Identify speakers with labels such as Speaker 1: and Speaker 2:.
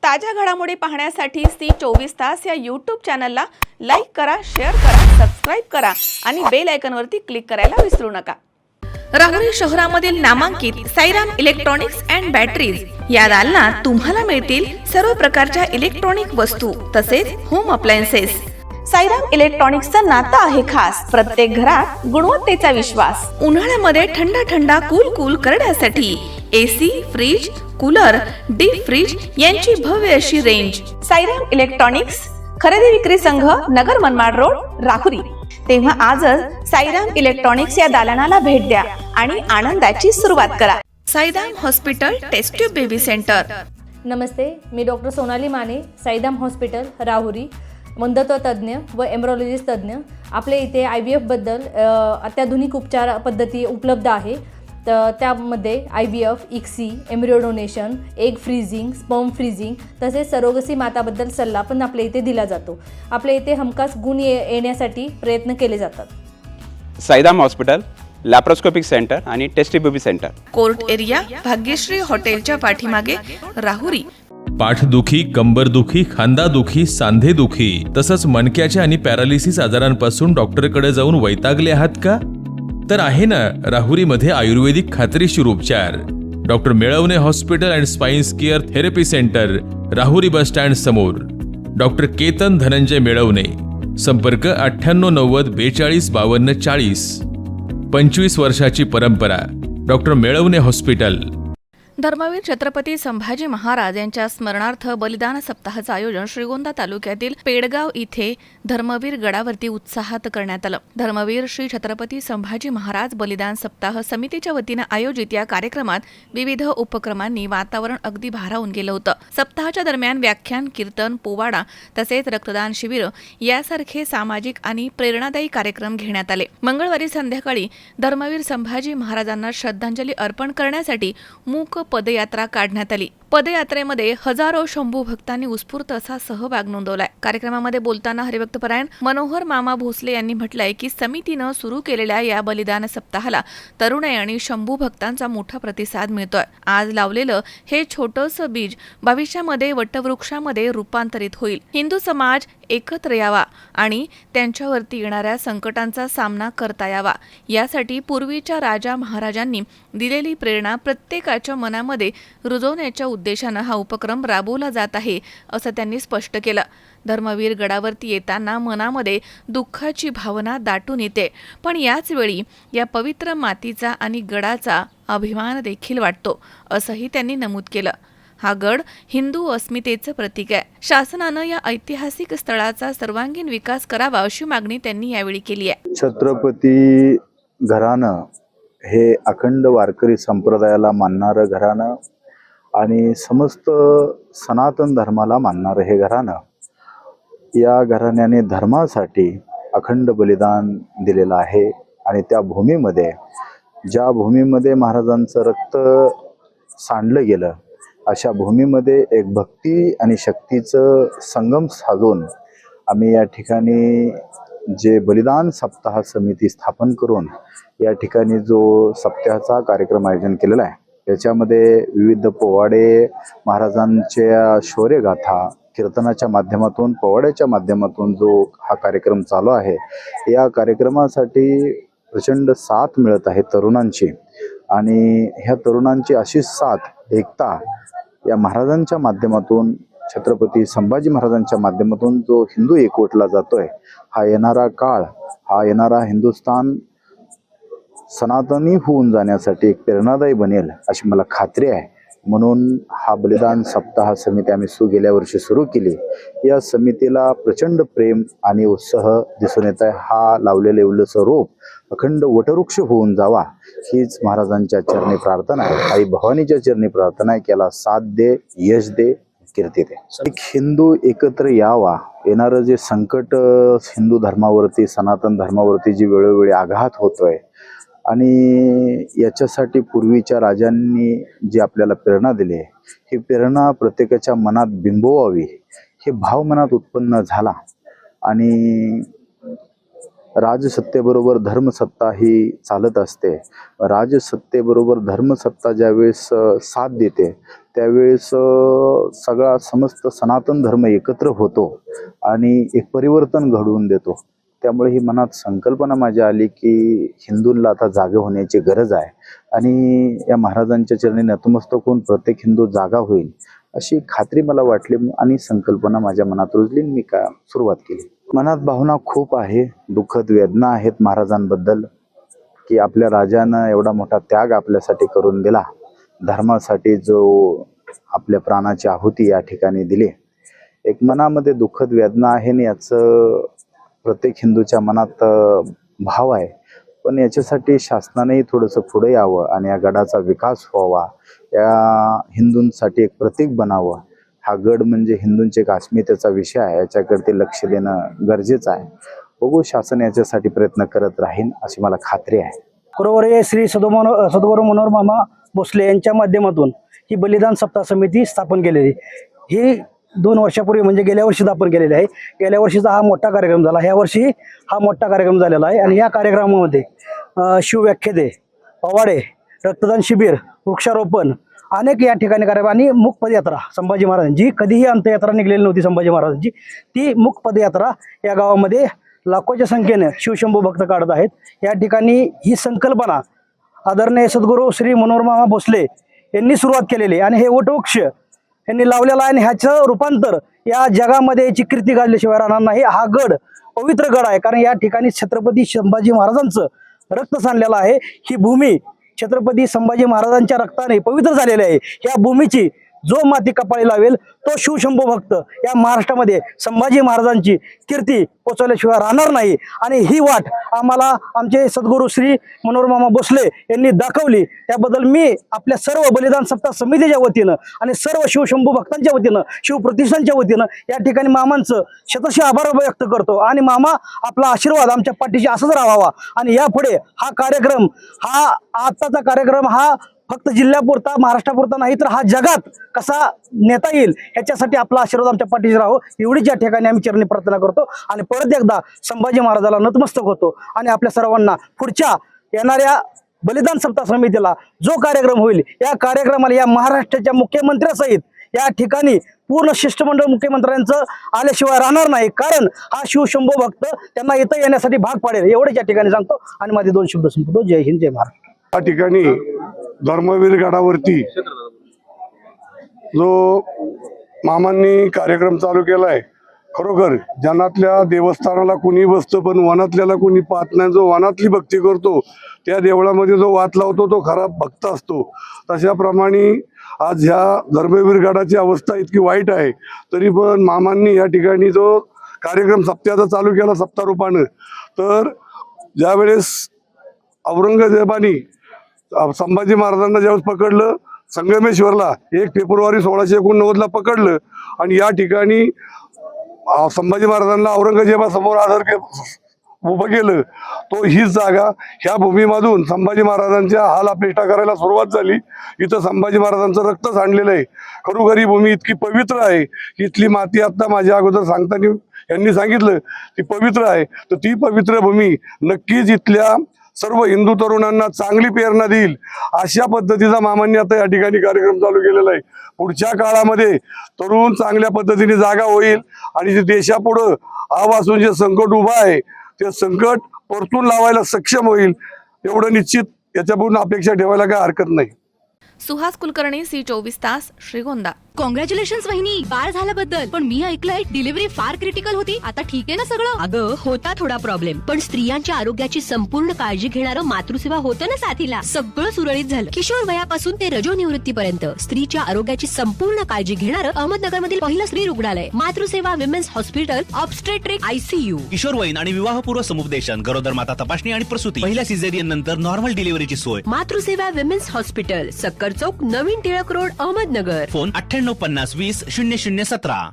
Speaker 1: ताज्या घडामोडी पाहण्यासाठी सी24 तास या यूट्यूब चॅनलला लाईक करा, शेअर करा, सबस्क्राईब करा आणि बेल आयकॉनवरती क्लिक करायला विसरू नका। राहुरी शहरामधील नामांकित साईराम इलेक्ट्रॉनिक्स अँड बॅटरीज या दालनात तुम्हाला मिळतील सर्व प्रकारच्या इलेक्ट्रॉनिक वस्तू तसेच होम अप्लायन्सेस। साईराम इलेक्ट्रॉनिक्सचं नातं आहे खास, प्रत्येक घरात गुणवत्तेचा विश्वास। उन्हाळ्यामध्ये थंड कूल करण्यासाठी AC, fridge, cooler, deep freeze यांची भव्य अशी रेंज। साईराम इलेक्ट्रॉनिक्स खरेदी विक्री संघ, नगर मनमाड रोड, राहुरी। तेव्हा आजच साईराम इलेक्ट्रॉनिक्स या दालनाला भेट द्या आणि आनंदाची सुरुवात करा। Sairam hospital test tube baby center.
Speaker 2: नमस्ते, मी डॉक्टर सोनाली माने, साईराम हॉस्पिटल राहुरी, वंध्यत्व तज्ज्ञ व एम्ब्रॉलॉजिस्ट तज्ज्ञ। आपल्या इथे IVF बद्दल अत्याधुनिक उपचार पद्धती उपलब्ध आहे। तर त्यामध्ये IVF, ICSI, embryo donation, egg freezing, sperm freezing तसेच सरोगसी माताबद्दल सल्ला पण आपल्या इथे दिला जातो। आपल्या इथे हमखास गुण येण्यासाठी प्रयत्न केले जातात।
Speaker 3: साईराम हॉस्पिटल लॅप्रोस्कोपिक सेंटर आणि test baby centre,
Speaker 1: court area, Bhagyashree हॉटेलच्या पाठीमागे, राहुरी।
Speaker 4: पाठदुखी, कंबरदुखी, खांदादुखी, सांधेदुखी तसंच मणक्याच्या आणि पॅरालिसिस आजारांपासून डॉक्टरकडे जाऊन वैतागले आहात का? तर आहे ना राहुरीमध्ये आयुर्वेदिक खात्रीशीर उपचार। Doctor Melavane hospital and spines care therapy center, Rahuri bus stand समोर। डॉक्टर केतन धनंजय मेळवणे, संपर्क 9890 42 52 40। 25 वर्षाची परंपरा, डॉक्टर मेळवणे हॉस्पिटल।
Speaker 1: धर्मवीर छत्रपती संभाजी महाराज यांच्या स्मरणार्थ बलिदान सप्ताहाचं आयोजन श्रीगोंदा तालुक्यातील पेडगाव इथे धर्मवीर गडावरती उत्साहात करण्यात आलं। धर्मवीर श्री छत्रपती संभाजी महाराज बलिदान सप्ताह समितीच्या वतीनं आयोजित या कार्यक्रमात विविध उपक्रमांनी वातावरण अगदी भारावून गेलं होतं। सप्ताहाच्या दरम्यान व्याख्यान, कीर्तन, पोवाडा तसेच रक्तदान शिबिर यासारखे सामाजिक आणि प्रेरणादायी कार्यक्रम घेण्यात आले। मंगळवारी संध्याकाळी धर्मवीर संभाजी महाराजांना श्रद्धांजली अर्पण करण्यासाठी मूक पदयात्रा काढण्यात आली। पदयात्रेमध्ये हजारो शंभू भक्तांनी उत्स्फूर्त असा सहभाग नोंदवलाय। कार्यक्रमामध्ये बोलताना हरिभक्तपरायण मनोहर मामा भोसले यांनी म्हटलंय की समितीनं सुरू केलेल्या या बलिदान सप्ताहाला तरुणाई आणि शंभू भक्तांचा मोठा प्रतिसाद मिळतोय। आज लावलेलं हे छोटंसं बीज भविष्यामध्ये वटवृक्षामध्ये रूपांतरित होईल। हिंदू समाज एकत्र यावा आणि त्यांच्यावरती येणाऱ्या संकटांचा सामना करता यावा, यासाठी पूर्वीच्या राजा महाराजांनी दिलेली प्रेरणा प्रत्येकाच्या मनामध्ये रुजवण्याच्या उद्देशानं हा उपक्रम राबवला जात आहे, असं त्यांनी स्पष्ट केलं। धर्मवीर गडावरती येताना मनामध्ये दुःखाची भावना दाटून येते, पण याच वेळी या पवित्र मातीचा आणि गडाचा अभिमान देखील वाटतो, असंही त्यांनी नमूद केलं। हा गड हिंदू अस्मितेचं प्रतीक आहे। शासनानं या ऐतिहासिक स्थळाचा सर्वांगीण विकास करावा अशी मागणी त्यांनी यावेळी केली आहे।
Speaker 5: छत्रपती घराणं हे अखंड वारकरी संप्रदायाला मानणारं घराणं आणि समस्त सनातन धर्माला मानणारं हे घराणं, या घराण्याने धर्मासाठी अखंड बलिदान दिलेलं आहे। आणि त्या भूमीमध्ये, ज्या भूमीमध्ये महाराजांचं रक्त सांडलं गेलं, अशा भूमीमध्ये एक भक्ती आणि शक्तीचं संगम साधून आम्ही या ठिकाणी जे बलिदान सप्ताह समिती स्थापन करून या ठिकाणी जो सप्ताहाचा कार्यक्रम आयोजन केलेला आहे, याच्यामध्ये विविध पोवाडे, महाराजांच्या शौर्यगाथा, कीर्तनाच्या माध्यमातून, पोवाड्याच्या माध्यमातून जो हा कार्यक्रम चालू आहे, या कार्यक्रमासाठी प्रचंड साथ मिळत आहे तरुणांची। आणि ह्या तरुणांची अशी साथ, एकता या महाराजांच्या माध्यमातून, छत्रपती संभाजी महाराजांच्या माध्यमातून जो हिंदू एकवटला जातोय, हा येणारा काळ, हा येणारा हिंदुस्थान सनातनी होऊन जाण्यासाठी एक प्रेरणादायी बनेल अशी मला खात्री आहे। म्हणून हा बलिदान सप्ताह समिती आम्ही गेल्या वर्षी सुरू केली। या समितीला प्रचंड प्रेम आणि उत्साह दिसून येत आहे। हा लावलेले उल्लस रोप अखंड वटवृक्ष होऊन जावा, हीच महाराजांच्या चरणी प्रार्थना आहे। आई भवानीच्या चरणी प्रार्थना आहे की याला साथ दे, यश दे, कीर्ती दे। एक हिंदू एकत्र यावा, येणारं जे संकट हिंदू धर्मावरती, सनातन धर्मावरती जी वेळोवेळी आघात होतोय, आणि याच्यासाठी पूर्वीच्या राजांनी जी आपल्याला प्रेरणा दिली आहे, ही प्रेरणा प्रत्येकाच्या मनात बिंबवावी, हे भाव मनात उत्पन्न झाला। आणि राजसत्तेबरोबर धर्मसत्ता ही चालत असते. राजसत्तेबरोबर धर्मसत्ता ज्यावेळेस साथ देते त्यावेळेस सगळा समस्त सनातन धर्म एकत्र होतो आणि एक परिवर्तन घडवून देतो. त्यामुळे ही मनात संकल्पना माझ्या आली की हिंदूंना आता जागे होण्याची गरज आहे आणि या महाराजांच्या चरणी नतमस्तक होऊन प्रत्येक हिंदू जागा होईल अशी खात्री मला वाटली आणि संकल्पना माझ्या मनात रुजली. मी सुरुवात केली. मनात भावना खूप आहे, दुःखद वेदना आहेत महाराजांबद्दल की आपल्या राजानं एवढा मोठा त्याग आपल्यासाठी करून दिला. धर्मासाठी जो आपल्या प्राणाची आहुती या ठिकाणी दिली. एक मनामध्ये दुःखद वेदना आहे आणि याचं प्रत्येक हिंदूच्या मनात भाव आहे. पण याच्यासाठी शासनानेही थोडंसं पुढे यावं आणि या गडाचा विकास व्हावा, या हिंदूंसाठी एक प्रतीक बनावं. हा गड म्हणजे हिंदूंचे एक अस्मितेचा विषय आहे, याच्याकडे ते लक्ष देणं गरजेचं आहे. बघू, शासन याच्यासाठी प्रयत्न करत राहील अशी मला खात्री आहे.
Speaker 6: बरोबर आहे. श्री सद्गुरू मनोहर मामा भोसले यांच्या माध्यमातून ही बलिदान सप्ताह समिती स्थापन केलेली ही 2 वर्षापूर्वी म्हणजे गेल्या वर्षी स्थापन केलेली आहे. गेल्या वर्षीचा हा मोठा कार्यक्रम झाला, ह्या वर्षी हा मोठा कार्यक्रम झालेला आहे आणि या कार्यक्रमामध्ये शिवव्याख्याते, पवाडे, रक्तदान शिबिर, वृक्षारोपण अनेक या ठिकाणी कार्यक्रम आणि मुख पदयात्रा संभाजी महाराजांची कधीही अंत्ययात्रा निघलेली नव्हती. संभाजी महाराजांची ती मुख पदयात्रा या गावामध्ये लाखोच्या संख्येने शिवशंभू भक्त काढत आहेत. या ठिकाणी ही संकल्पना आदरणीय सद्गुरू श्री मनोहर मामा भोसले यांनी सुरुवात केलेली आणि हे वटवृक्ष यांनी लावलेला आहे आणि ह्याचं रूपांतर या जगामध्ये याची कीर्ती गाजल्याशिवाय राहणार नाही. हा गड पवित्र गड आहे कारण या ठिकाणी छत्रपती संभाजी महाराजांचं रक्त सांडलेलं आहे. ही भूमी छत्रपती संभाजी महाराजांच्या रक्ताने पवित्र झालेली आहे. या भूमीची जो माती कपाळी लावेल तो शिवशंभू भक्त या महाराष्ट्रामध्ये संभाजी महाराजांची कीर्ती पोचवल्याशिवाय राहणार नाही. आणि ही वाट आम्हाला आमचे सद्गुरू श्री मनोहर मामा भोसले यांनी दाखवली. त्याबद्दल मी आपल्या सर्व बलिदान सप्ताह समितीच्या वतीनं आणि सर्व शिवशंभू भक्तांच्या वतीनं, शिवप्रतिष्ठानच्या वतीनं या ठिकाणी मामांचं शतशः आभार व्यक्त करतो. आणि मामा आपला आशीर्वाद आमच्या पाठीशी असंच राहावा आणि यापुढे हा कार्यक्रम, हा आत्ताचा कार्यक्रम हा फक्त जिल्ह्यापुरता, महाराष्ट्रापुरता नाही तर हा जगात कसा नेता येईल ह्याच्यासाठी आपला आशीर्वाद आमच्या पाठीशी राहो एवढीच या ठिकाणी आम्ही चरणी प्रार्थना करतो आणि परत एकदा संभाजी महाराजाला नतमस्तक होतो. आणि आपल्या सर्वांना पुढच्या येणाऱ्या बलिदान सप्ताह समितीला जो कार्यक्रम होईल या कार्यक्रमाला या महाराष्ट्राच्या मुख्यमंत्र्यासहित या ठिकाणी पूर्ण शिष्टमंडळ मुख्यमंत्र्यांचं आल्याशिवाय राहणार नाही कारण हा शिवशंभू भक्त त्यांना इथं येण्यासाठी भाग पाडेल एवढेच या ठिकाणी सांगतो आणि माझे 2 शब्द संपवतो. जय हिंद, जय महाराष्ट्र.
Speaker 7: या ठिकाणी धर्मवीर गडावरती जो मामांनी कार्यक्रम चालू केलाय, खरोखर जनातल्या देवस्थानाला कोणी बसतं पण वनातल्याला कोणी पाहत नाही. जो वनातली भक्ती करतो त्या देवळामध्ये जो वात लावतो तो खरा भक्त असतो. तशाप्रमाणे आज ह्या धर्मवीर गडाची अवस्था इतकी वाईट आहे तरी पण मामांनी या ठिकाणी जो कार्यक्रम सप्त्याचा चालू केला सप्तारूपानं, तर ज्यावेळेस औरंगजेबाने संभाजी महाराजांना ज्यावेळेस पकडलं संगमेश्वरला 1 फेब्रुवारी 1689 पकडलं आणि या ठिकाणी संभाजी महाराजांना औरंगजेबासमोर उभं केलं, तो हीच जागा ह्या भूमीमधून संभाजी महाराजांच्या हाल अपेष्टा करायला सुरुवात झाली. इथं संभाजी महाराजांचं रक्त सांडलेलं आहे. खरोखर ही भूमी इतकी पवित्र आहे. इथली माती आता माझ्या अगोदर सांगताना यांनी सांगितलं ती पवित्र आहे. तर ती पवित्र भूमी नक्कीच इथल्या सर्व हिंदू तरुणांना चांगली प्रेरणा देईल अशा पद्धतीचा मामांनी आता या ठिकाणी कार्यक्रम चालू केलेला आहे. पुढच्या काळामध्ये तरुण चांगल्या पद्धतीने जागा होईल आणि जे देशापुढं आवासून जे संकट उभं आहे ते संकट परतून लावायला सक्षम होईल एवढं निश्चित याच्यापूर्ण अपेक्षा ठेवायला काय हरकत नाही.
Speaker 1: सुहास कुलकर्णी, C24 तास, श्रीगोंदा.
Speaker 8: कॉंग्रॅच्युलेशन्स वहिनी, बाळ झाल्याबद्दल. पण मी ऐकलंय डिलिव्हरी फार क्रिटिकल होती. आता ठीक आहे ना सगळं? अगं होता थोडा प्रॉब्लेम, पण स्त्रियांच्या आरोग्याची संपूर्ण काळजी घेणारं मातृसेवा होतं ना साथीला. सगळं सुरळीत झालं. किशोर वयापासून ते रजोनिवृत्तीपर्यंत स्त्रीच्या आरोग्याची संपूर्ण काळजी घेणारं अहमदनगरमधील पहिलं स्त्री रुग्णालय Matruseva women's hospital, obstetric ICU.
Speaker 9: किशोरवयीन आणि विवाहपूर्व समुपदेशन, गरोदर माता तपासणी आणि प्रसूती, पहिल्या सिझेरियन नंतर नॉर्मल डिलिव्हरीची सोय.
Speaker 8: मातृसेवा विमेन्स हॉस्पिटल, सक्कर चौक, नवीन टिळक रोड, अहमदनगर.
Speaker 9: फोन 9850 20 0017.